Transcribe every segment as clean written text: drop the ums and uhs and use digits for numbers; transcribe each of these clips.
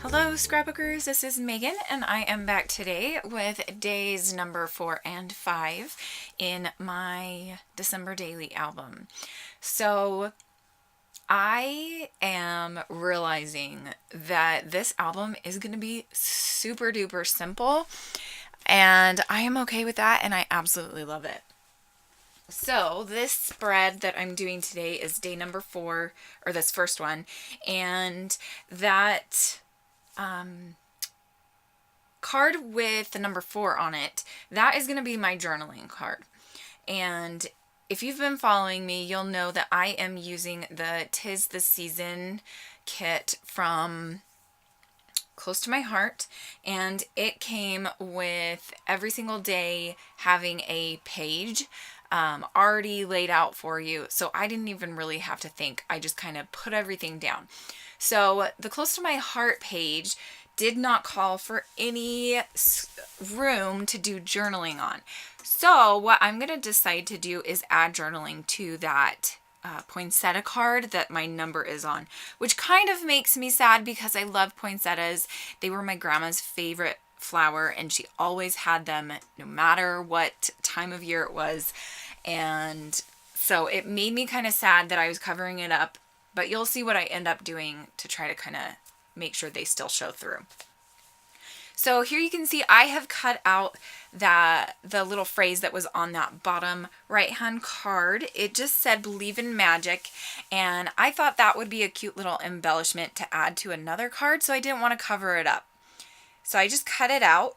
Hello scrapbookers, this is Megan and I am back today with days number 4 and 5 in my December daily album. So I am realizing that this album is going to be super duper simple and I am okay with that and I absolutely love it. So this spread that I'm doing today is day number 4, or this first one, and that card with the number 4 on it, that is going to be my journaling card. And if you've been following me, you'll know that I am using the 'Tis the Season kit from Close to My Heart, and it came with every single day having a page already laid out for you, so I didn't even really have to think. I just kind of put everything down. So the Close to My Heart page did not call for any room to do journaling on. So what I'm going to decide to do is add journaling to that poinsettia card that my number is on, which kind of makes me sad because I love poinsettias. They were my grandma's favorite flower and she always had them no matter what time of year it was. And so it made me kind of sad that I was covering it up, but you'll see what I end up doing to try to kind of make sure they still show through. So here you can see I have cut out the little phrase that was on that bottom right hand card. It just said believe in magic, and I thought that would be a cute little embellishment to add to another card, so I didn't want to cover it up. So I just cut it out,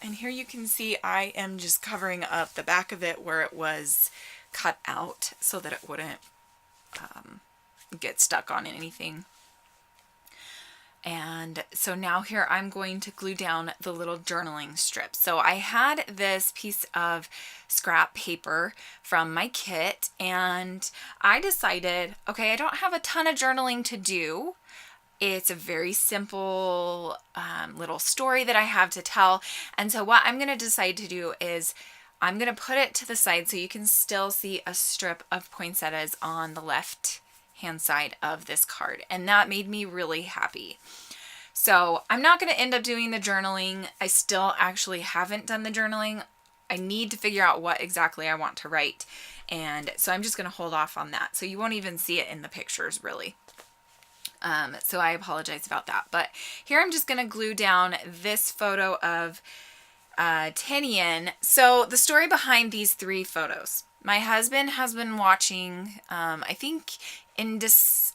and here you can see I am just covering up the back of it where it was cut out so that it wouldn't get stuck on anything. And so now here I'm going to glue down the little journaling strips. So I had this piece of scrap paper from my kit and I decided, okay, I don't have a ton of journaling to do. It's a very simple little story that I have to tell. And so what I'm going to decide to do is I'm going to put it to the side so you can still see a strip of poinsettias on the left hand side of this card, and that made me really happy. So I'm not going to end up doing the journaling. I still actually haven't done the journaling. I need to figure out what exactly I want to write, and so I'm just going to hold off on that, so you won't even see it in the pictures really. So I apologize about that, but here I'm just going to glue down this photo of Tinian. So the story behind these 3 photos, my husband has been watching, I think in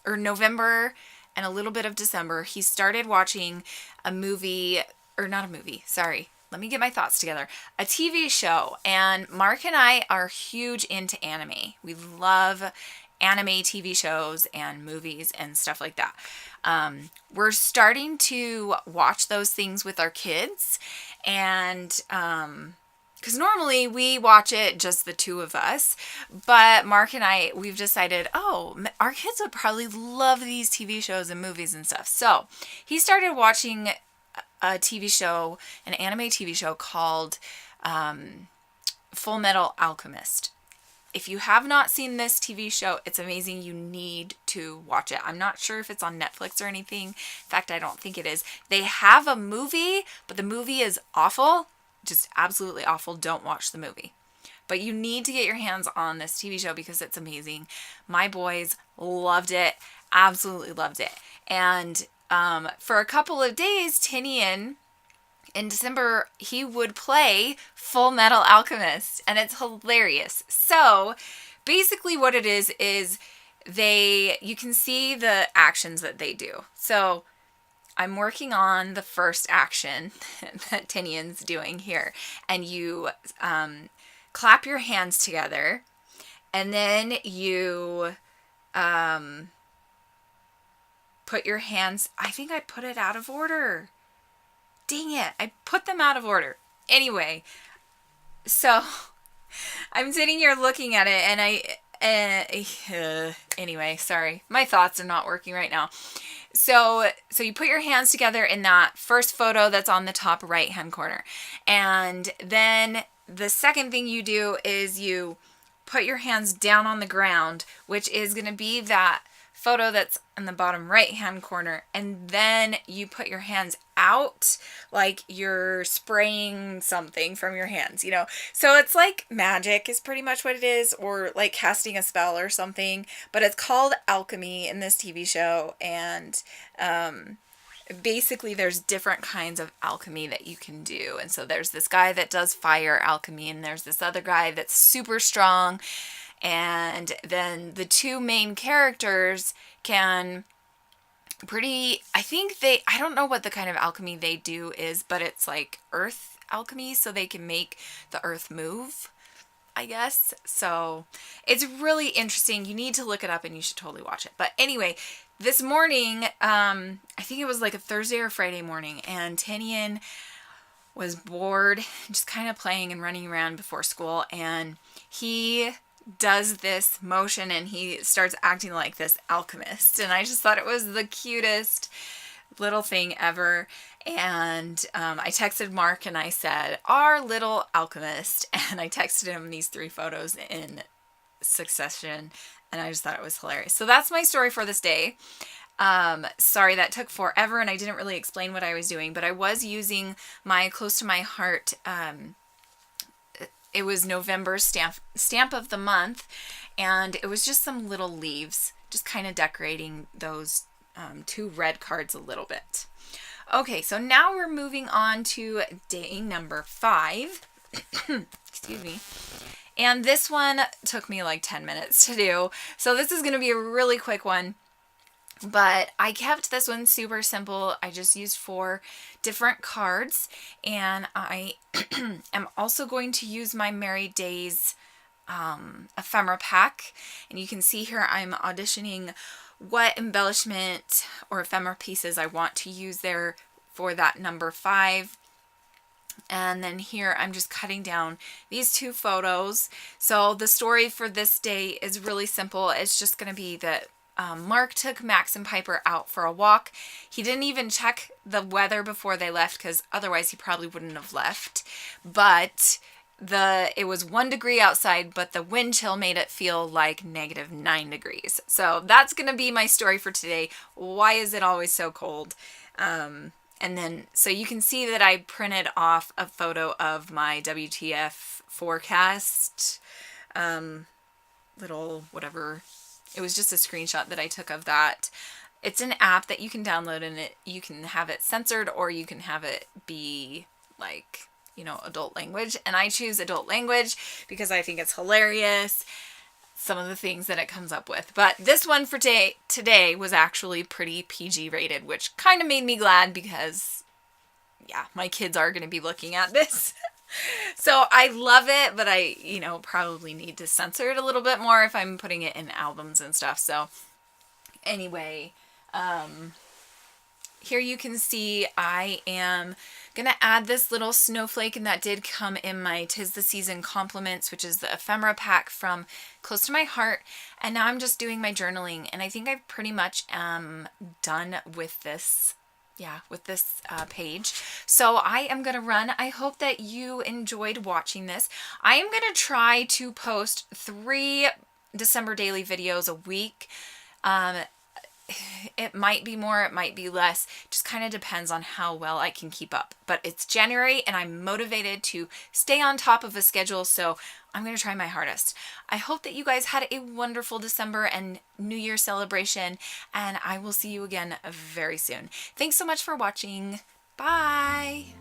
November and a little bit of December, he started watching a movie, or not a movie, sorry, let me get my thoughts together, a TV show. And Mark and I are huge into anime. We love anime TV shows and movies and stuff like that. We're starting to watch those things with our kids, and because normally we watch it just the 2 of us, but Mark and I, we've decided, oh, our kids would probably love these TV shows and movies and stuff. So he started watching a TV show, an anime TV show called Full Metal Alchemist. If you have not seen this TV show, it's amazing. You need to watch it. I'm not sure if it's on Netflix or anything. In fact, I don't think it is. They have a movie, but the movie is awful. Just absolutely awful. Don't watch the movie. But you need to get your hands on this TV show because it's amazing. My boys loved it. Absolutely loved it. And for a couple of days, Tinian, in December, he would play Full Metal Alchemist, and it's hilarious. So basically what it is you can see the actions that they do. So I'm working on the first action that Tinian's doing here, and you clap your hands together, and then you put your hands, I think I put it out of order. Dang it, I put them out of order. Anyway, so I'm sitting here looking at it, and anyway, sorry, my thoughts are not working right now. So you put your hands together in that first photo that's on the top right hand corner, and then the second thing you do is you put your hands down on the ground, which is going to be that photo that's in the bottom right hand corner, and then you put your hands out like you're spraying something from your hands, you know. So it's like magic is pretty much what it is, or like casting a spell or something, but it's called alchemy in this TV show. And basically there's different kinds of alchemy that you can do. And so there's this guy that does fire alchemy, and there's this other guy that's super strong. And then the two main characters can I don't know what the kind of alchemy they do is, but it's like earth alchemy, so they can make the earth move, I guess. So it's really interesting. You need to look it up, and you should totally watch it. But anyway, this morning, I think it was like a Thursday or Friday morning, and Tinian was bored, just kind of playing and running around before school, and he does this motion and he starts acting like this alchemist, and I just thought it was the cutest little thing ever. And I texted Mark and I said, "Our little alchemist," and I texted him these 3 photos in succession, and I just thought it was hilarious. So that's my story for this day. Sorry that took forever and I didn't really explain what I was doing, but I was using my Close to My Heart, it was November's stamp of the month, and it was just some little leaves, just kind of decorating those 2 red cards a little bit. Okay, so now we're moving on to day number 5. Excuse me. And this one took me like 10 minutes to do, so this is going to be a really quick one. But I kept this one super simple. I just used 4 different cards, and I am also going to use my Merry Days ephemera pack. And you can see here I'm auditioning what embellishment or ephemera pieces I want to use there for that number 5. And then here I'm just cutting down these 2 photos. So the story for this day is really simple. It's just going to be that Mark took Max and Piper out for a walk. He didn't even check the weather before they left, because otherwise he probably wouldn't have left. But it was 1 degree outside, but the wind chill made it feel like -9 degrees. So that's going to be my story for today. Why is it always so cold? And then, so you can see that I printed off a photo of my WTF forecast, little whatever. It was just a screenshot that I took of that. It's an app that you can download, and you can have it censored, or you can have it be like, you know, adult language. And I choose adult language because I think it's hilarious, some of the things that it comes up with. But this one for today was actually pretty PG rated, which kind of made me glad because, yeah, my kids are going to be looking at this. So I love it, but I, you know, probably need to censor it a little bit more if I'm putting it in albums and stuff. So anyway, here you can see I am going to add this little snowflake, and that did come in my 'Tis the Season compliments, which is the ephemera pack from Close to My Heart. And now I'm just doing my journaling, and I think I pretty much am done with this. Yeah, with this page. So I am going to run. I hope that you enjoyed watching this. I am going to try to post 3 December daily videos a week. It might be more, it might be less. Just kind of depends on how well I can keep up. But it's January, and I'm motivated to stay on top of a schedule, so I'm going to try my hardest. I hope that you guys had a wonderful December and New Year celebration, and I will see you again very soon. Thanks so much for watching. Bye!